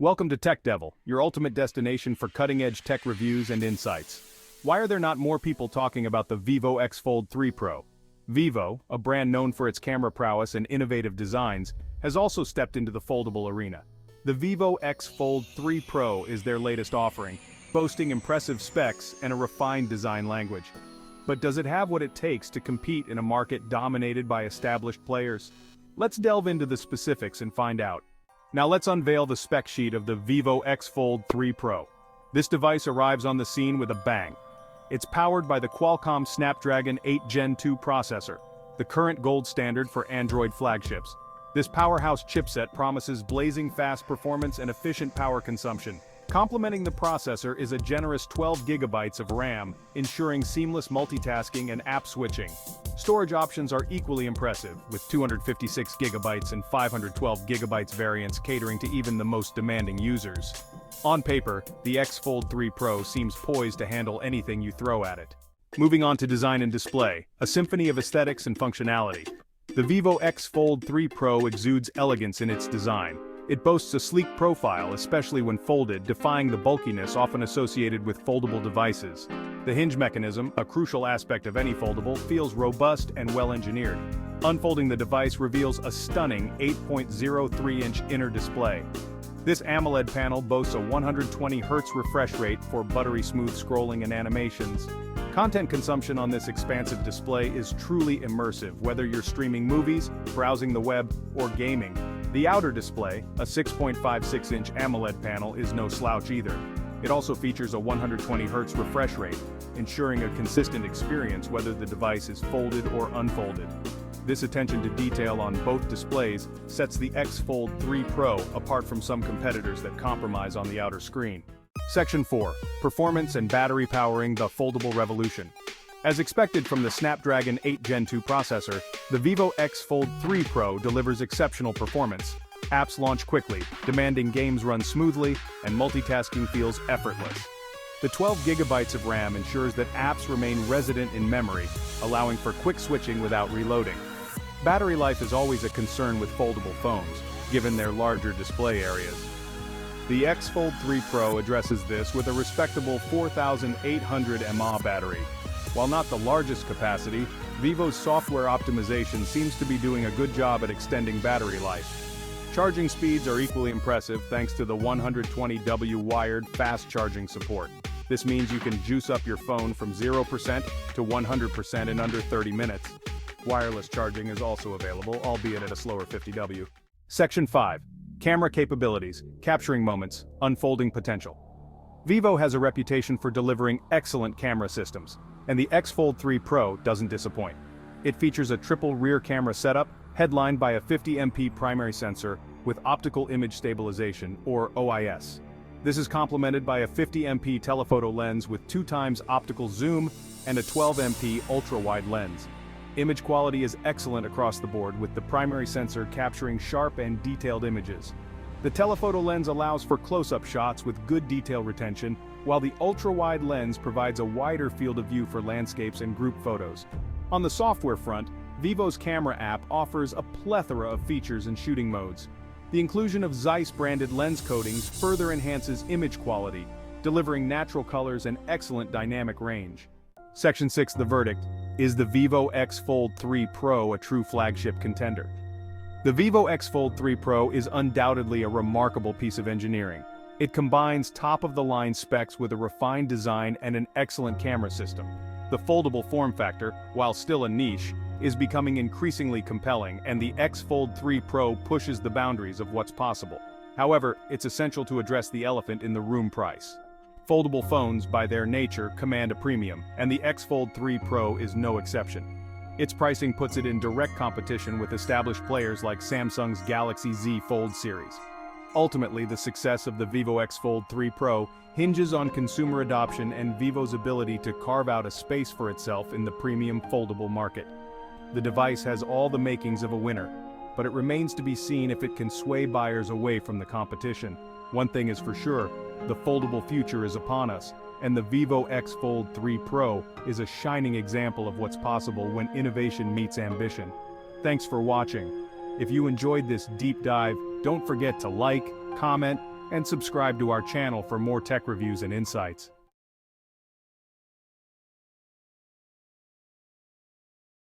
Welcome to TechDevil, your ultimate destination for cutting-edge tech reviews and insights. Why are there not more people talking about the Vivo X Fold3 Pro? Vivo, a brand known for its camera prowess and innovative designs, has also stepped into the foldable arena. The Vivo X Fold3 Pro is their latest offering, boasting impressive specs and a refined design language. But does it have what it takes to compete in a market dominated by established players? Let's delve into the specifics and find out. Now let's unveil the spec sheet of the Vivo X Fold3 Pro. This device arrives on the scene with a bang. It's powered by the Qualcomm Snapdragon 8 Gen 2 processor, the current gold standard for Android flagships. This powerhouse chipset promises blazing fast performance and efficient power consumption. Complementing the processor is a generous 12 GB of RAM, ensuring seamless multitasking and app switching. Storage options are equally impressive, with 256 GB and 512 GB variants catering to even the most demanding users. On paper, the X Fold3 Pro seems poised to handle anything you throw at it. Moving on to design and display, a symphony of aesthetics and functionality. The Vivo X Fold3 Pro exudes elegance in its design. It boasts a sleek profile, especially when folded, defying the bulkiness often associated with foldable devices. The hinge mechanism, a crucial aspect of any foldable, feels robust and well-engineered. Unfolding the device reveals a stunning 8.03-inch inner display. This AMOLED panel boasts a 120Hz refresh rate for buttery smooth scrolling and animations. Content consumption on this expansive display is truly immersive, whether you're streaming movies, browsing the web, or gaming. The outer display, a 6.56-inch AMOLED panel, is no slouch either. It also features a 120Hz refresh rate, ensuring a consistent experience whether the device is folded or unfolded. This attention to detail on both displays sets the X Fold3 Pro apart from some competitors that compromise on the outer screen. Section 4. Performance and battery powering the foldable revolution. As expected from the Snapdragon 8 Gen 2 processor, the Vivo X Fold3 Pro delivers exceptional performance. Apps launch quickly, demanding games run smoothly, and multitasking feels effortless. The 12 GB of RAM ensures that apps remain resident in memory, allowing for quick switching without reloading. Battery life is always a concern with foldable phones, given their larger display areas. The X Fold3 Pro addresses this with a respectable 4,800 mAh battery. While not the largest capacity, Vivo's software optimization seems to be doing a good job at extending battery life. Charging speeds are equally impressive thanks to the 120W wired fast charging support. This means you can juice up your phone from 0% to 100% in under 30 minutes. Wireless charging is also available, albeit at a slower 50W. Section 5. Camera capabilities, capturing moments, unfolding potential. Vivo has a reputation for delivering excellent camera systems, and the X Fold3 Pro doesn't disappoint. It features a triple rear camera setup, headlined by a 50MP primary sensor with optical image stabilization, or OIS. This is complemented by a 50MP telephoto lens with 2x optical zoom and a 12MP ultrawide lens. Image quality is excellent across the board, with the primary sensor capturing sharp and detailed images. The telephoto lens allows for close-up shots with good detail retention, while the ultra-wide lens provides a wider field of view for landscapes and group photos. On the software front, Vivo's camera app offers a plethora of features and shooting modes. The inclusion of Zeiss-branded lens coatings further enhances image quality, delivering natural colors and excellent dynamic range. Section 6. The verdict. Is the Vivo X Fold3 Pro a true flagship contender? The Vivo X Fold3 Pro is undoubtedly a remarkable piece of engineering. It combines top-of-the-line specs with a refined design and an excellent camera system. The foldable form factor, while still a niche, is becoming increasingly compelling, and the X Fold3 Pro pushes the boundaries of what's possible. However, it's essential to address the elephant in the room: price. Foldable phones, by their nature, command a premium, and the X Fold3 Pro is no exception. Its pricing puts it in direct competition with established players like Samsung's Galaxy Z Fold series. Ultimately, the success of the Vivo X Fold3 Pro hinges on consumer adoption and Vivo's ability to carve out a space for itself in the premium foldable market. The device has all the makings of a winner, but it remains to be seen if it can sway buyers away from the competition. One thing is for sure, the foldable future is upon us, and the Vivo X Fold3 Pro is a shining example of what's possible when innovation meets ambition. Thanks for watching. If you enjoyed this deep dive, don't forget to like, comment, and subscribe to our channel for more tech reviews and insights.